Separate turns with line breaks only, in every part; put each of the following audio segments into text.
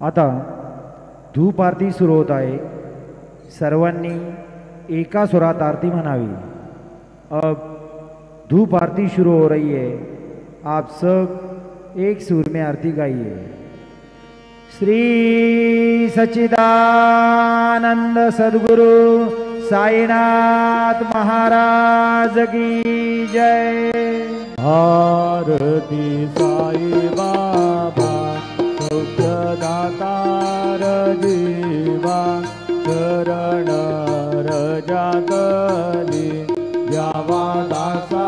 आता धूप आरती सुरू होत आहे। सर्वांनी एका सुरात आरती म्हणावी। अब धूप आरती शुरू हो रही है। आप सब एक सुर में आरती गाइए। श्री सच्चिदानंद सद्गुरु साईनाथ महाराज की जय।
आरती साई बाबा सुखदातार जीवा चरण रजातली यावा दासा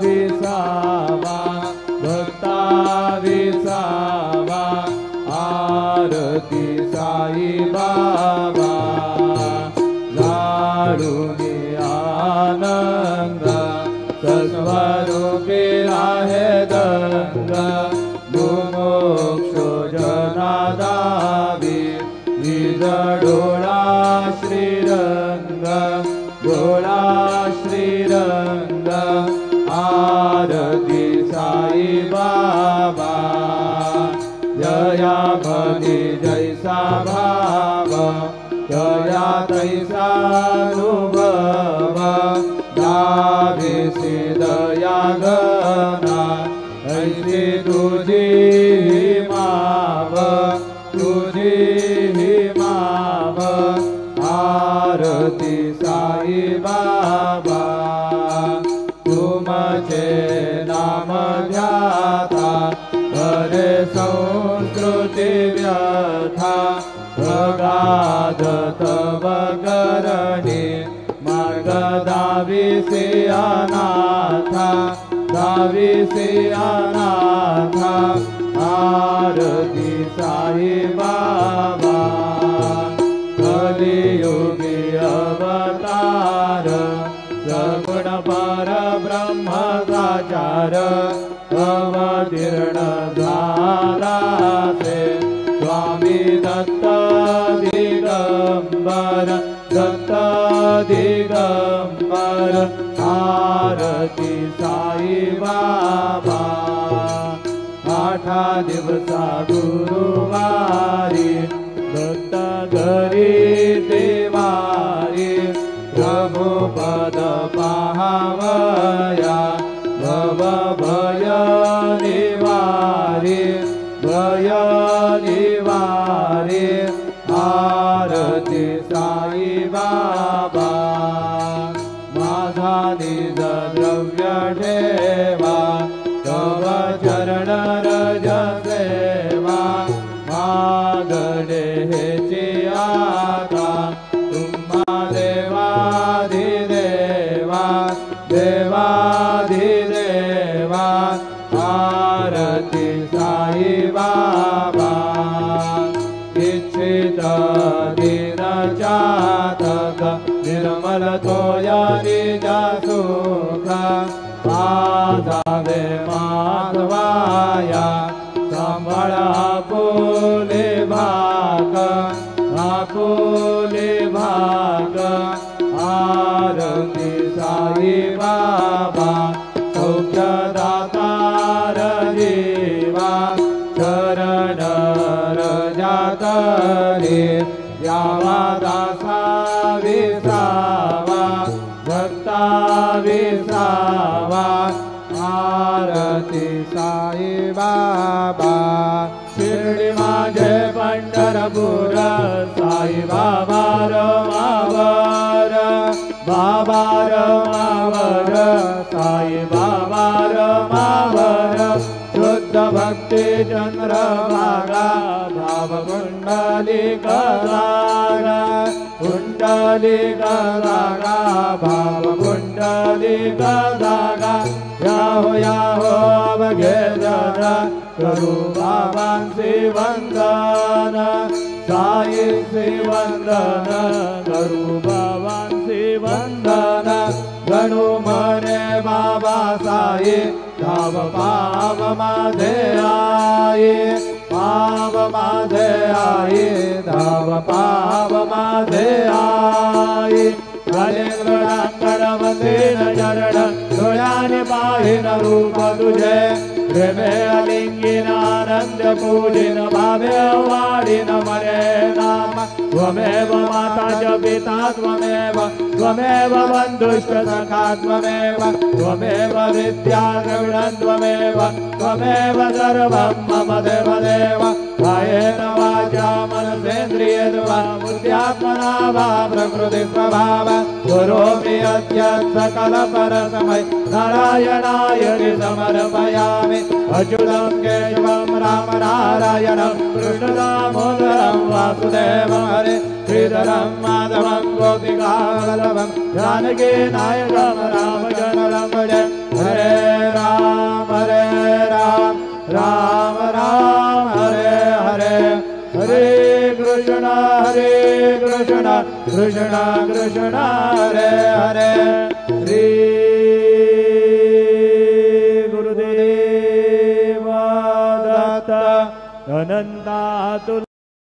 विसावा भक्ता विसावा। आरती साई बाबा लाडूनी आनंद सस्वरूपी आहे दंग मोक्षो जनादावी निज डोळा श्रीरंग डोळा श्रीरंग। आरती साई बाबा जया भली जैसा भाव जया तैसा अनुभव दाविसी दया गना ऐसी तुझी माव तुझी माव। आरती साई बाबा तुमचे नाम ध्याता हरे संस्कृती व्यथा अगाध तव करणी मार्ग दाविसी अनाथा दाविसी अनाथा। आरती साई बाबा कलियुगी अवतार सगुण पर ब्रह्म साचार अवतीर्ण झाला से स्वामी दत्त दिगंबर दत्त दिगंबर। आरती साई बाबा आठा दिवसा गुरुवारी दत्त घरी देवारी प्रभु पद पाहावया भव भय निवारी भय निवारी। आरती साई बाबा माझा निज द्रव्य ठेवा तव चरण रज सेवा मागणे हेची आता तुम्हा देवाधिदेवा देवाधिदेवा। आरती साई बाबा इच्छित दिन चातक निर्मल तोया निज सुख आजावे माधवाया सांभाळ आपुले भाग आपुले भाग। आरती साई बाबा सौख्यदातार जीवा चरण रजातली यावा दासा विसावा भक्ता विसावा। आरती साई बाबा शिर्डी माझे पंढरपूर साई बाबा रमावर बाबा रमावर साई बाबा रमावर शुद्ध भक्ती चंद्रभागा भाव कुंडली करागा कुंडली करागा भाव कुंडली करागा। याहो याहो अवघे जन करू बाबांचे वंदन साईंचे वंदन करू बाबांचे वंदन। गणू म्हणे बाबा साई धाव पाव माझे आई पाव माझे आई धाव पाव माझे आई। गणेंद्रांकड वंदीन चरण डोळ्याने पाहिन रूप तुझे प्रेमे अलिङ्गिनानन्द पूजिन भावे वाडिन मरे नाम त्वमेव माता च पिता त्वमेव बन्धुश्च सखा त्वमेव विद्या द्रविणं त्वमेव सर्वं मम देवदेव कायेन वाचा मनसेन्द्रियेर्वा बुद्ध्यात्मना वा प्रकृतिस्वभाव करोमि अद्य सकलपरसमय नारायणाय समर्पयामि अच्युतं केशवं राम नारायणं कृष्णदामोदरं वासुदेवं हरे श्रीधरं माधवं गोपिकावल्लभं जानकी नायकं रामचन्द्रं भजे हरे राम राम राम हरे हरे हरे कृष्ण कृष्ण कृष्ण हरे हरे श्री गुरुदेव दत्त अनंता